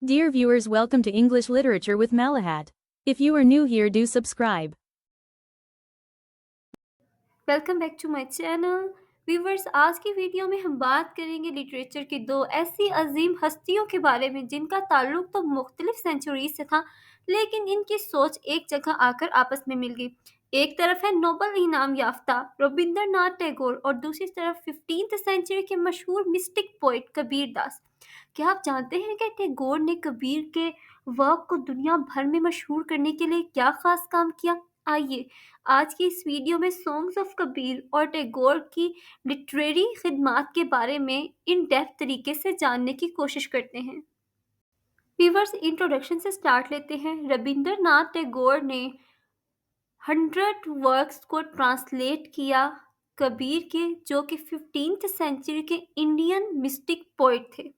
Dear viewers, welcome to English Literature with Malahat. If you are new here, do subscribe. Welcome back to my channel viewers. आज की video में हम बात करेंगे literature की दो ऐसी अजीम हस्तियों के बारे में जिनका ताल्लुक तो मुख्तलिफ सेंचुरीज से था, लेकिन इनकी सोच एक जगह आकर आपस में मिल गई। एक तरफ है नोबल इनाम याफ्ता रविंद्रनाथ टैगोर और दूसरी तरफ 15th सेंचुरी के मशहूर मिस्टिक पोइट कबीर दास। क्या आप जानते हैं कि टैगोर ने कबीर के वर्क को दुनिया भर में मशहूर करने के लिए क्या खास काम किया? आइए आज की इस वीडियो में सॉन्ग्स ऑफ कबीर और टैगोर की लिटरेरी खिदमात के बारे में इन डेप्थ तरीके से जानने की कोशिश करते हैं। व्यूवर्स, इंट्रोडक्शन से स्टार्ट लेते हैं। रविंद्रनाथ टैगोर ने 100 वर्क्स को ट्रांसलेट किया कबीर के, जो कि 15th सेंचुरी के इंडियन मिस्टिक पोइट थे।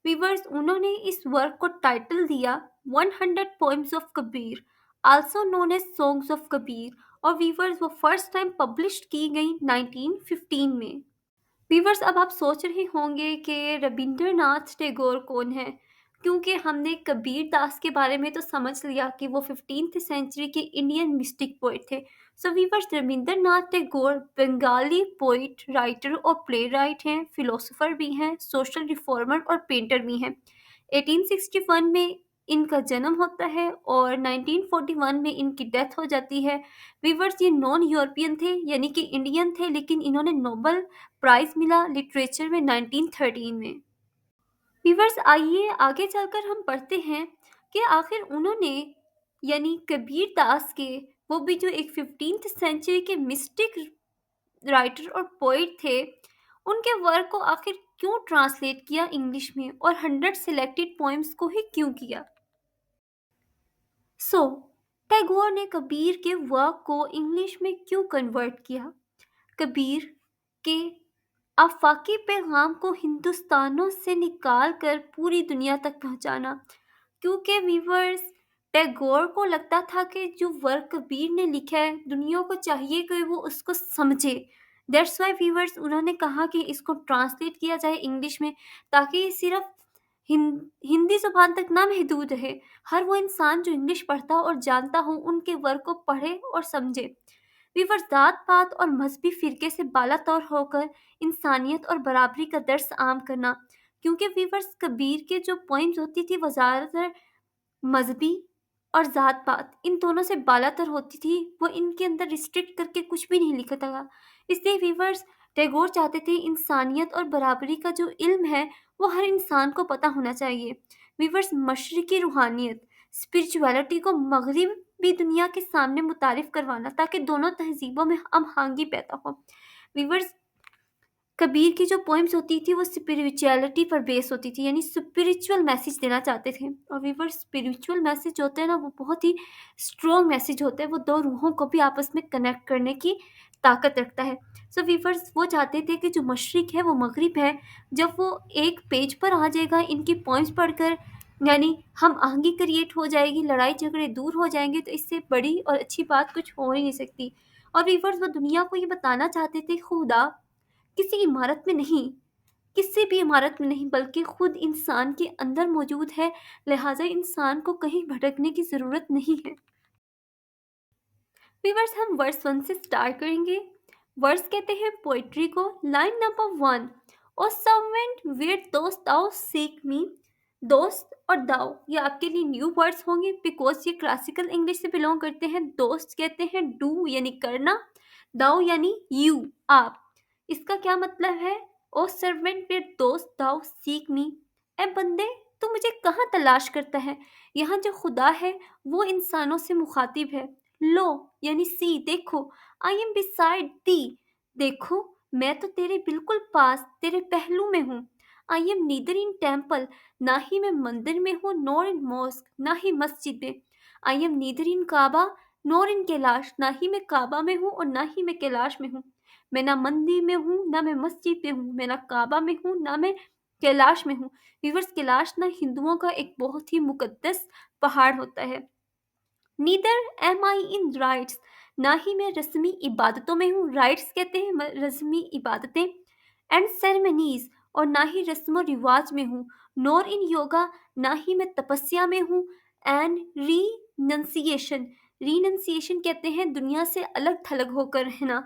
व्यूवर्स, उन्होंने इस वर्क को टाइटल दिया 100 poems of Kabir, also known as songs of Kabir. और व्यूवर्स, वो फर्स्ट टाइम पब्लिश की गई 1915 में। व्यूवर्स, अब आप सोच रहे होंगे कि रविंद्रनाथ टैगोर कौन है, क्योंकि हमने कबीर दास के बारे में तो समझ लिया कि वो 15th सेंचुरी के इंडियन मिस्टिक पोइट थे। सो viewers, Rabindranath Tagore Bengali poet, writer और प्ले राइट हैं, फिलोसोफर भी हैं, सोशल रिफॉर्मर और पेंटर भी हैं। 1861 में इनका जन्म होता है और 1941 में इनकी डेथ हो जाती है। व्यूवर्स, ये नॉन यूरोपियन थे, यानी कि इंडियन थे, लेकिन इन्होंने नोबल प्राइज मिला लिटरेचर में 1913 में। व्यूवर्स, आइए आगे चलकर हम पढ़ते हैं कि आखिर उन्होंने, यानी कबीर दास के, वो भी जो एक 15th सेंचुरी के मिस्टिक राइटर और पोइट थे, उनके वर्क को आखिर क्यों ट्रांसलेट किया इंग्लिश में और 100 सिलेक्टेड पोएम्स को ही क्यों किया। टैगोर ने कबीर के वर्क को इंग्लिश में क्यों कन्वर्ट किया? कबीर के आफाकी पैगाम को हिंदुस्तानों से निकाल कर पूरी दुनिया तक पहुंचाना, क्योंकि व्यूवर्स, टैगोर को लगता था कि जो वर्क कबीर ने लिखा है, दुनिया को चाहिए कि वो उसको समझे। दैट्स वाई व्यूवर्स, उन्होंने कहा कि इसको ट्रांसलेट किया जाए इंग्लिश में, ताकि ये सिर्फ हिंदी ज़ुबान तक ना महदूद रहे। हर वो इंसान जो इंग्लिश पढ़ता और जानता हो, उनके वर्क को पढ़े और समझे। व्यूवर्स, जात पात और मजहबी फ़िरके से बालातर होकर इंसानियत और बराबरी का दर्स आम करना, क्योंकि व्यूवर्स, कबीर के जो पोइम्स होती थी वो ज़्यादातर मजहबी और जात पात इन दोनों से बालातर होती थी। वो इनके अंदर रिस्ट्रिक्ट करके कुछ भी नहीं लिखा था। इसलिए व्यूवर्स, टैगोर चाहते थे इंसानियत और बराबरी का जो इल्म है वो हर इंसान को पता होना चाहिए। व्यूवर्स, मशरिकी रूहानियत, स्पिरिचुअलिटी को मगरबी दुनिया के सामने मुतारिफ करवाना, ताकि दोनों तहजीबों में हमआहंगी पैदा हो। व्यूवर्स, कबीर की जो पोएम्स होती थी वो स्पिरिचुअलिटी पर बेस होती थी, यानी स्पिरिचुअल मैसेज देना चाहते थे। और व्यूअर्स, स्पिरिचुअल मैसेज होते हैं ना, वो बहुत ही स्ट्रॉन्ग मैसेज होते हैं। वो दो रूहों को भी आपस में कनेक्ट करने की ताकत रखता है। सो व्यूअर्स, वो चाहते थे कि जो मशरिक है वो मगरिब है, जब वो एक पेज पर आ जाएगा इनकी पोएम्स पढ़कर, यानी हम आहंगी क्रिएट हो जाएगी, लड़ाई झगड़े दूर हो जाएंगे, तो इससे बड़ी और अच्छी बात कुछ हो ही नहीं सकती। और व्यूअर्स, वो दुनिया को ये बताना चाहते थे खुदा किसी इमारत में नहीं, किसी भी इमारत में नहीं, बल्कि खुद इंसान के अंदर मौजूद है। लिहाजा इंसान को कहीं भटकने की जरूरत नहीं है। व्यूअर्स, हम वर्स 1 से स्टार्ट करेंगे। वर्स कहते हैं पोइट्री को। Line number 1, O servant where dost thou seek मी। दोस्त और दाउ ये आपके लिए न्यू वर्ड्स होंगे, बिकॉज ये क्लासिकल इंग्लिश से बिलोंग करते हैं। दोस्त कहते हैं डू यानी करना, दाउ यानी यू आप। इसका क्या मतलब है? ओ servant where dost thou seek मी। ए बंदे, तू मुझे कहाँ तलाश करता है? यहाँ जो खुदा है वो इंसानों से मुखातिब है। लो यानी सी, देखो। आई एम बिसाइड दी, देखो मैं तो तेरे बिल्कुल पास, तेरे पहलू में हूँ। आई एम नीदर इन टेम्पल, ना ही मैं मंदिर में हूँ, नॉर इन मॉस्क, ना ही मस्जिद में। I am neither in Kaaba nor in Kailash, ना ही मैं काबा में हूँ और ना ही मैं कैलाश में हूँ। मैं ना मंदिर में हूँ, ना मैं मस्जिद में हूँ, मैं ना काबा में हूँ, ना मैं कैलाश में हूँ। व्यूअर्स, कैलाश ना हिंदुओं का एक बहुत ही मुकद्दस पहाड़ होता है। नीदर एम आई इन राइट्स, ना ही मैं रस्मी इबादतों में हूँ। राइट्स कहते हैं रस्मी इबादतें। एंड सेरेमनीज, और ना ही रस्म रिवाज में हूँ। nor in yoga, ना ही मैं तपस्या में हूँ, and renunciation कहते हैं दुनिया से अलग थलग होकर रहना।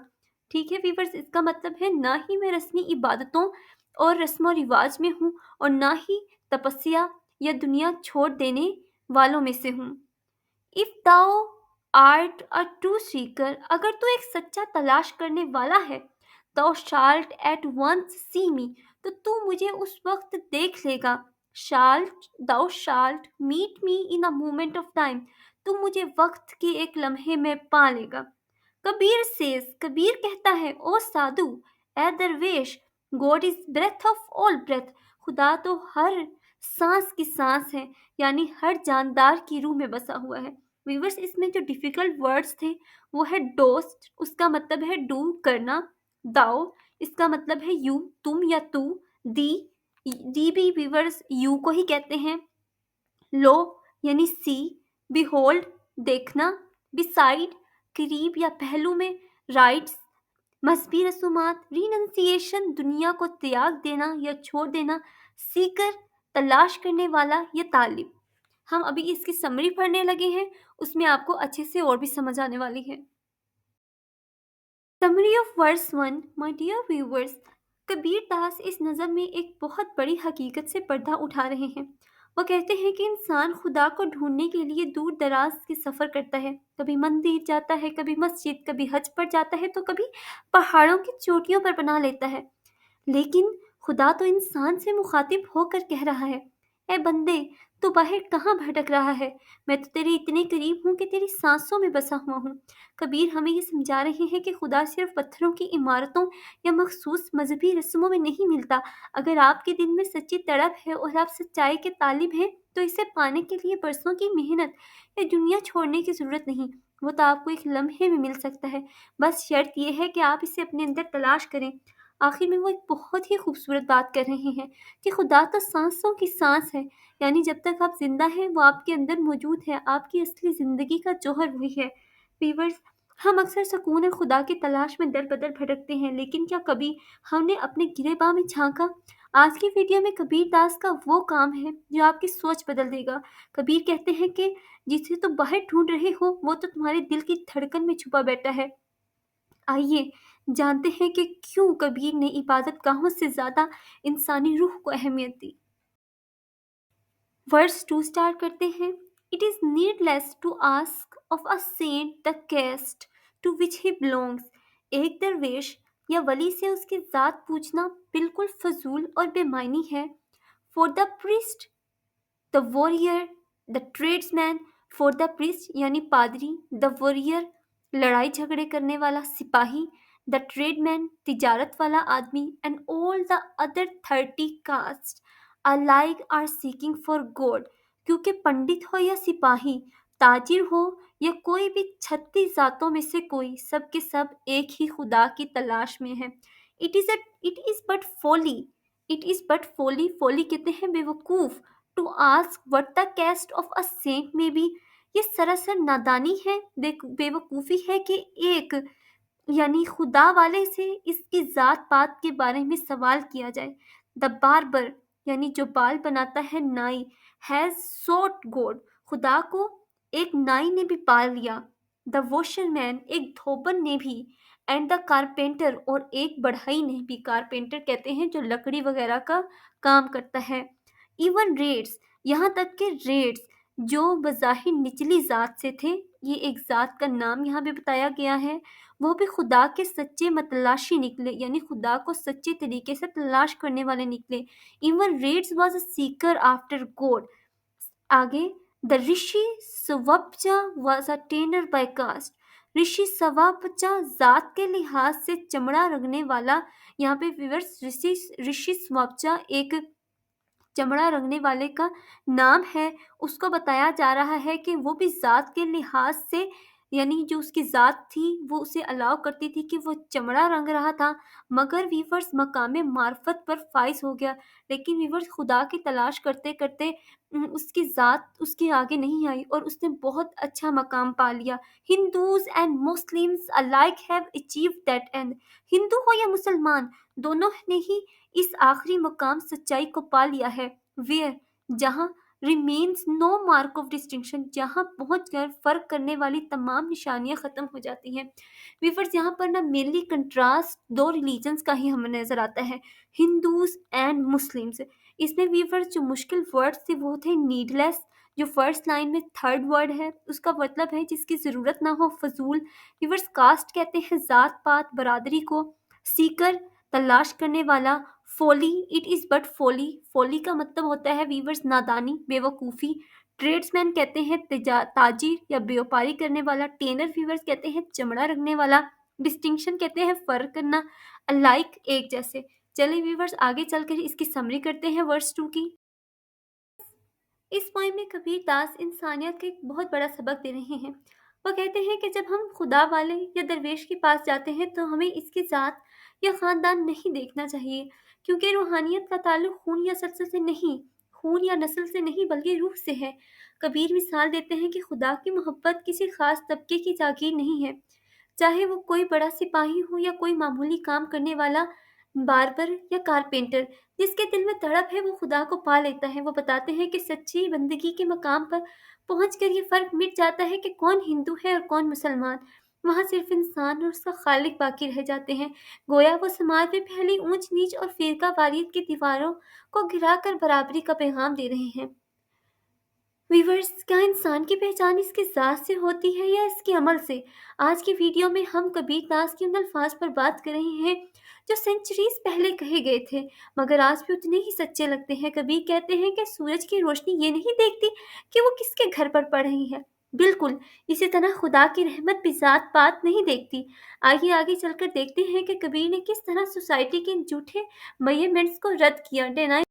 ठीक है व्यूअर्स, इसका मतलब है ना ही मैं रस्मी इबादतों और रस्म और रिवाज में हूँ और ना ही तपस्या या दुनिया छोड़ देने वालों में से हूँ। If thou art a true seeker, अगर तू एक सच्चा तलाश करने वाला है, thou shalt at once see me, तो तू मुझे उस वक्त देख लेगा। thou shalt meet me in a moment of time, तू मुझे वक्त के एक लम्हे में पा लेगा। कबीर कहता है, ओ साधु, ए दरवेश, God is breath of all breath, खुदा तो हर सांस की सांस है, यानी हर जानदार की रूह में बसा हुआ है। व्यूवर्स, इसमें जो डिफिकल्ट वर्ड्स थे वो है डोस्ट, उसका मतलब है डू करना, दाओ इसका मतलब है यू तुम या तू, दी भी व्यूवर्स यू को ही कहते हैं, लो यानी सी, बिहोल्ड देखना, बिसाइड करीब या पहलू में, राइट्स मजहबी रसूमात, रिनंसिएशन दुनिया को त्याग देना या छोड़ देना, सीकर तलाश करने वाला या तालिब। हम अभी इसकी समरी पढ़ने लगे हैं, उसमें आपको अच्छे से और भी समझ आने वाली है। Summary of verse 1। My dear viewers, Kabir Das इस नज़म में एक बहुत बड़ी हकीकत से पर्दा उठा रहे हैं। वो कहते हैं कि इंसान खुदा को ढूंढने के लिए दूर दराज के सफ़र करता है, कभी मंदिर जाता है, कभी मस्जिद, कभी हज पर जाता है, तो कभी पहाड़ों की चोटियों पर पनाह लेता है। लेकिन खुदा तो इंसान से मुखातिब होकर कह रहा है, ए बंदे, तू बाहर कहाँ भटक रहा है? मैं तो तेरे इतने करीब हूँ कि तेरी सांसों में बसा हुआ हूँ। कबीर हमें ये समझा रहे हैं कि खुदा सिर्फ पत्थरों की इमारतों या मखसूस मजहबी रस्मों में नहीं मिलता। अगर आपके दिल में सच्ची तड़प है और आप सच्चाई के तालिब हैं, तो इसे पाने के लिए बरसों की मेहनत या दुनिया छोड़ने की ज़रूरत नहीं। वो तो आपको एक लम्हे में मिल सकता है, बस शर्त यह है कि आप इसे अपने अंदर तलाश करें। आखिर में वो एक बहुत ही खूबसूरत बात कर रहे हैं कि खुदा तो सांसों की सांस है, यानी जब तक आप जिंदा हैं वो आपके अंदर मौजूद है। आपकी असली ज़िंदगी का जौहर वही है। व्यूअर्स, हम अक्सर सुकून और खुदा की तलाश में दर बदर भटकते हैं, लेकिन क्या कभी हमने अपने गिरेबां में झांका? आज की वीडियो में कबीर दास का वो काम है जो आपकी सोच बदल देगा। कबीर कहते हैं कि जिसे तुम बाहर ढूंढ रहे हो वो तो तुम्हारे दिल की धड़कन में छुपा बैठा है। आइए जानते हैं कि क्यों कबीर ने इबादत गाहों से ज़्यादा इंसानी रूह को अहमियत दी। वर्स 2 स्टार्ट करते हैं। It is needless to ask of a saint the caste to which he belongs. एक दरवेश या वली से उसकी ज़ात पूछना बिल्कुल फजूल और बेमायनी है। For the priest the warrior, the tradesman, for the priest यानी पादरी, द वॉरियर लड़ाई झगड़े करने वाला सिपाही, द ट्रेडमैन तिजारत वाला आदमी, and all the other 30 caste alike are seeking for God. क्योंकि पंडित हो या सिपाही, ताजिर हो या कोई भी 36 जातों में से कोई, सब के सब एक ही खुदा की तलाश में है। It is but folly, it is but folly, folly कहते हैं बेवकूफ, to ask what the caste of a saint may be. ये सरासर नादानी है, बेवकूफ़ी है कि एक यानी खुदा वाले से इसकी ज़ात पात के बारे में सवाल किया जाए। द बार्बर यानी जो बाल बनाता है, नाई, हैज़ सॉट गॉड, खुदा को एक नाई ने भी पाल लिया। द वॉशरमैन एक धोबन ने भी, एंड द कारपेंटर और एक बढ़ई ने भी। कारपेंटर कहते हैं जो लकड़ी वगैरह का काम करता है। इवन रेड्स, यहाँ तक कि रेड्स जो बज़ाहिर निचली ज़ात से थे, ये एक ज़ात का नाम यहाँ पे बताया गया है, वो भी खुदा के सच्चे मतलाशी निकले, यानी खुदा को सच्चे तरीके से तलाश करने वाले निकले। Even Raidas was a seeker after God. आगे, the rishi Swapacha was a tanner by caste. Rishi Swapacha ज़ात के लिहाज से चमड़ा रंगने वाला। यहाँ पे व्यूअर्स ऋषि स्वपचा एक चमड़ा रंगने वाले का नाम है। उसको बताया जा रहा है कि वो भी ज़ात के लिहाज से, यानी जो उसकी ज़ात थी वो उसे अलाउ करती थी कि वो चमड़ा रंग रहा था, मगर वीवर्स मकामे मार्फत पर फाइज हो गया। लेकिन वीवर्स खुदा की तलाश करते करते उसकी ज़ात उसके आगे नहीं आई और उसने बहुत अच्छा मकाम पा लिया। Hindus and Muslims alike have achieved that and. Hindu हो या मुसलमान, दोनों ने ही इस आखिरी मुकाम सच्चाई को पा लिया है। वेयर, जहाँ remains no mark of distinction, जहाँ पहुंचकर फर्क करने वाली तमाम निशानियां खत्म हो जाती हैं। व्यूअर्स, यहाँ पर ना मेनली कंट्रास्ट दो रिलीजन्स का ही हमें नजर आता है, हिंदूज एंड मुस्लिम्स। इसमें व्यूअर्स जो मुश्किल वर्ड्स थे वो थे नीडलेस, जो फर्स्ट लाइन में थर्ड वर्ड है उसका मतलब है जिसकी जरूरत ना हो, फजूल। व्यूअर्स, कास्ट कहते हैं जात पात बरादरी को। सीकर, तलाश करने वाला। फोली, इट इज बट फोली, फोली का मतलब होता है वीवर्स नादानी, बेवकूफ़ी। ट्रेड्समैन कहते हैं ताजिर या व्यापारी करने वाला। टेनर वीवर्स कहते हैं चमड़ा रखने वाला। डिस्टिंक्शन कहते हैं फर्क करना। अलाइक, एक जैसे। चलिए वीवर्स, आगे चलकर इसकी समरी करते हैं वर्स 2 की। इस पोइम में कबीर दास इंसानियत का एक बहुत बड़ा सबक दे रहे हैं। वो कहते हैं कि जब हम खुदा वाले या दरवेश के पास जाते हैं तो हमें इसकी ज़ात या ख़ानदान नहीं देखना चाहिए, क्योंकि रूहानियत का ताल्लुक खून या नस्ल से नहीं, खून या नस्ल से नहीं बल्कि रूह से है। कबीर मिसाल देते हैं कि खुदा की मोहब्बत किसी खास तबके की जागीर नहीं है, चाहे वो कोई बड़ा सिपाही हो या कोई मामूली काम करने वाला बार्बर या कारपेंटर। जिसके दिल में तड़प है वो खुदा को पा लेता है। वो बताते हैं कि सच्ची बंदगी के मकाम पर पहुंचकर ये फर्क मिट जाता है कि कौन हिंदू है और कौन मुसलमान। वहाँ सिर्फ इंसान और उसका खालिक बाकी रह जाते हैं। गोया वो समाज में पहली ऊंच नीच और फिरका वारियत की दीवारों को गिराकर बराबरी का पैगाम दे रहे हैं। वीवर्स, क्या इंसान की पहचान इसकी ज़ात से होती है या इसके अमल से? आज की वीडियो में हम कबीर दास के उन अल्फाज पर बात कर रहे हैं जो सेंचुरीज पहले कहे गए थे, मगर आज भी उतने ही सच्चे लगते हैं। कबीर कहते हैं कि सूरज की रोशनी ये नहीं देखती कि वो किसके घर पर पड़ रही है। बिल्कुल इसी तरह खुदा की रहमत भी ज़ात पात नहीं देखती। आगे आगे चलकर देखते हैं कि कबीर ने किस तरह सोसाइटी के इन झूठे मेजरमेंट्स को रद्द किया। Deny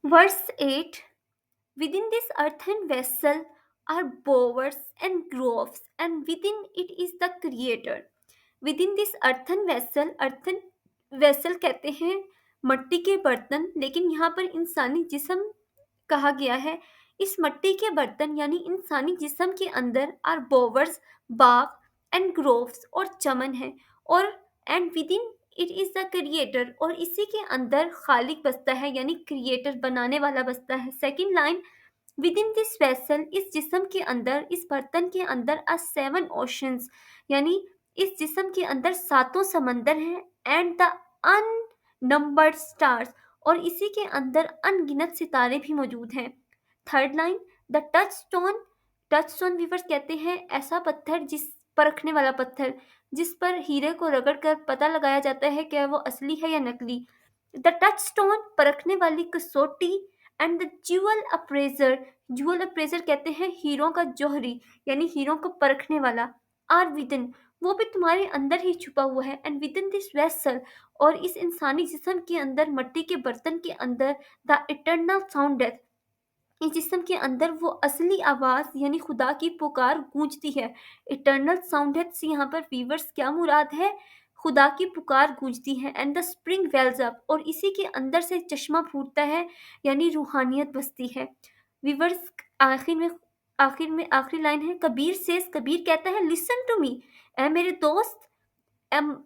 verse 8, within this earthen vessel are bowers and groves, and within it is the creator. Within this earthen vessel, earthen vessel कहते हैं मट्टी के बर्तन, लेकिन यहाँ पर इंसानी जिस्म कहा गया है। इस मट्टी के बर्तन यानी इंसानी जिस्म के अंदर आर बोवर्स, बाग, एंड ग्रोव्स और चमन है, और and with in it is the creator, और इसी के अंदर खालिक बसता है यानी क्रिएटर बनाने वाला बसता है। Second line, with in this vessel, इस जिस्म के अंदर, इस बर्तन के अंदर आ 7 ओशंस, यानी इस जिस्म के अंदर 7 समंदर हैं। एंड द अननंबर्ड स्टार्स, और इसी के अंदर अनगिनत सितारे भी मौजूद हैं। Third line, the touch stone, touch stone viewers कहते हैं ऐसा पत्थर जिस परखने वाला पत्थर जिस पर हीरे को रगड़कर पता लगाया जाता है कि वो असली है या नकली। द टच स्टोन, परखने वाली कसौटी। And the jewel appraisal, jewel appraisal कहते हैं हीरों का जौहरी यानी हीरों को परखने वाला। आर विदन, वो भी तुम्हारे अंदर ही छुपा हुआ है। एंड विदिन दिस वेसल, और इस इंसानी जिस्म के अंदर, मट्टी के बर्तन के अंदर, द इटर्नल साउंड डेथ, इस जिस्म के अंदर वो असली आवाज यानी खुदा की पुकार गूंजती है। इटर्नल साउंड डेथ से यहाँ पर वीवर्स क्या मुराद है? खुदा की पुकार गूंजती है। And the spring wells up, और इसी के अंदर से चश्मा फूटता है यानी रूहानियत बसती है। वीवर्स, आखिरी लाइन है, कबीर सेज, कबीर कहता है लिसन टू मी, ए मेरे दोस्त,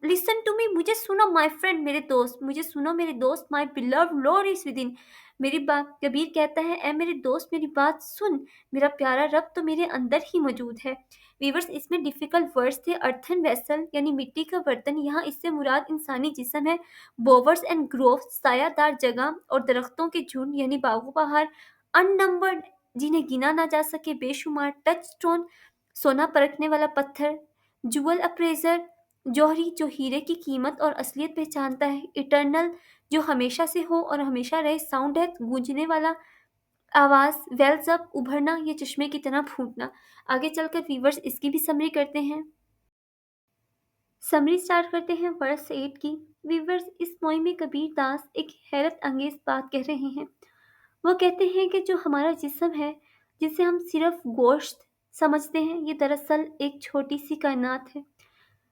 लिसन टू मी, मुझे सुनो माय फ्रेंड, मेरे दोस्त, मुझे सुनो मेरे दोस्त, my beloved Lord is with in, मेरी बात, कबीर कहता है ए मेरे दोस्त मेरी बात सुन, मेरा प्यारा रब तो मेरे अंदर ही मौजूद है। वीवर्स, इसमें डिफिकल्ट वर्ड्स थे। अर्थन वेसल यानी मिट्टी का बर्तन, यहाँ इससे मुराद इंसानी जिस्म है। बोवर्स एंड ग्रोव्स, सायादार जगह और दरख्तों के झुंड यानी बागो बहार। अननंबर्ड, जिन्हें गिना ना जा सके, बेशुमार। टच स्टोन, सोना परखने वाला पत्थर। जुअल अप्रेजर, जौहरी जो हीरे की कीमत और असलियत पहचानता है। इटर्नल, जो हमेशा से हो और हमेशा रहे। साउंड है, गूंजने वाला आवाज। वेल्स अप, उभरना, ये चश्मे की तरह फूटना। आगे चलकर वीवर्स इसकी भी समरी करते हैं। समरी स्टार्ट करते हैं वर्स 8 की। वीवर्स, इस पोइम में कबीर दास एक हैरत अंगेज बात कह रहे हैं। वो कहते हैं कि जो हमारा जिस्म है, जिसे हम सिर्फ गोश्त समझते हैं, ये दरअसल एक छोटी सी कायनात है।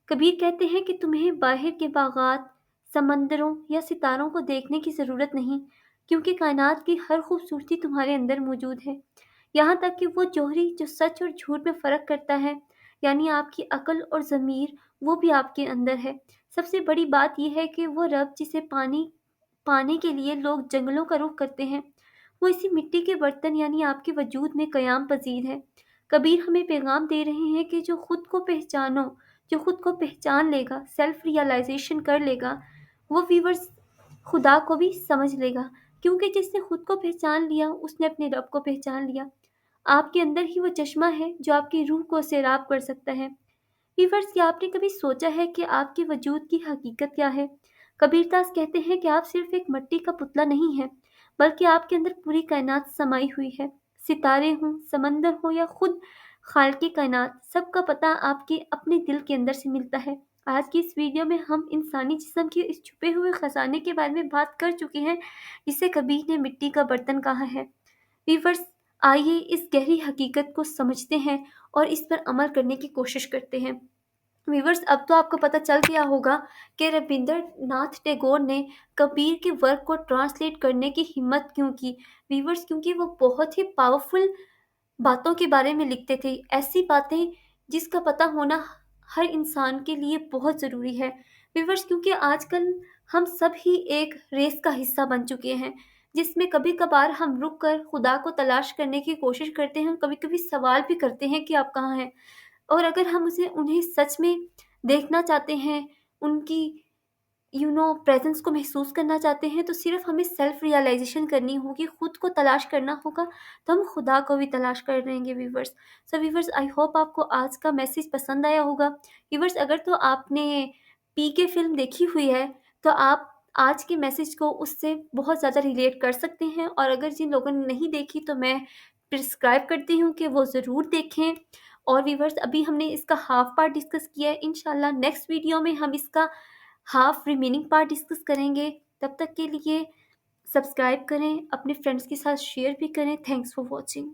कबीर कहते हैं कि तुम्हें बाहर के बागात, समंदरों या सितारों को देखने की ज़रूरत नहीं, क्योंकि कायनात की हर खूबसूरती तुम्हारे अंदर मौजूद है। यहाँ तक कि वो जौहरी जो सच और झूठ में फ़र्क करता है, यानी आपकी अक्ल और ज़मीर, वो भी आपके अंदर है। सबसे बड़ी बात यह है कि वो रब जिसे पानी पाने के लिए लोग जंगलों का रुख करते हैं, वो इसी मिट्टी के बर्तन यानी आपके वजूद में क़याम पज़ीर है। कबीर हमें पैगाम दे रहे हैं कि जो खुद को पहचानो, जो खुद को पहचान लेगा, सेल्फ रियलाइजेशन कर लेगा, वो व्यूअर्स खुदा को भी समझ लेगा, क्योंकि जिसने खुद को पहचान लिया उसने अपने रब को पहचान लिया। आपके अंदर ही वो चश्मा है जो आपकी रूह को सैराब कर सकता है। व्यूअर्स, क्या आपने कभी सोचा है कि आपके वजूद की हकीकत क्या है? कबीरदास कहते हैं कि आप सिर्फ एक मिट्टी का पुतला नहीं है, बल्कि आपके अंदर पूरी कायनात समाई हुई है। सितारे हों, समंदर हो या खुद खालिक़े कायनात, सबका पता आपके अपने दिल के अंदर से मिलता है। आज की इस वीडियो में हम इंसानी जिस्म के इस छुपे हुए खजाने के बारे में बात कर चुके हैं, जिसे कबीर ने मिट्टी का बर्तन कहा है। व्यूअर्स, आइए इस गहरी हकीकत को समझते हैं और इस पर अमल करने की कोशिश करते हैं। व्यूअर्स, अब तो आपको पता चल गया होगा कि रविंद्रनाथ टैगोर ने कबीर के वर्क को ट्रांसलेट करने की हिम्मत क्यों की। व्यूअर्स, क्योंकि वो बहुत ही पावरफुल बातों के बारे में लिखते थे, ऐसी बातें जिसका पता होना हर इंसान के लिए बहुत ज़रूरी है। व्यूअर्स, क्योंकि आजकल हम सब ही एक रेस का हिस्सा बन चुके हैं, जिसमें कभी कभार हम रुक कर खुदा को तलाश करने की कोशिश करते हैं, कभी कभी सवाल भी करते हैं कि आप कहाँ हैं। और अगर हम उन्हें सच में देखना चाहते हैं, उनकी प्रेजेंस को महसूस करना चाहते हैं, तो सिर्फ हमें सेल्फ रियलाइजेशन करनी होगी, खुद को तलाश करना होगा, तो हम खुदा को भी तलाश कर लेंगे। Viewers, so viewers, I hope आपको आज का मैसेज पसंद आया होगा। व्यूवर्स, अगर तो आपने पीके फिल्म देखी हुई है, तो आप आज के मैसेज को उससे बहुत ज़्यादा रिलेट कर सकते हैं, और अगर जिन लोगों ने नहीं देखी तो मैं प्रिस्क्राइब करती हूँ कि वो ज़रूर देखें। और व्यूवर्स, अभी हमने इसका हाफ पार्ट डिस्कस किया है, इंशाल्लाह नेक्स्ट वीडियो में हम इसका हाफ रिमेनिंग पार्ट डिस्कस करेंगे। तब तक के लिए सब्सक्राइब करें, अपने फ्रेंड्स के साथ शेयर भी करें। Thanks for watching.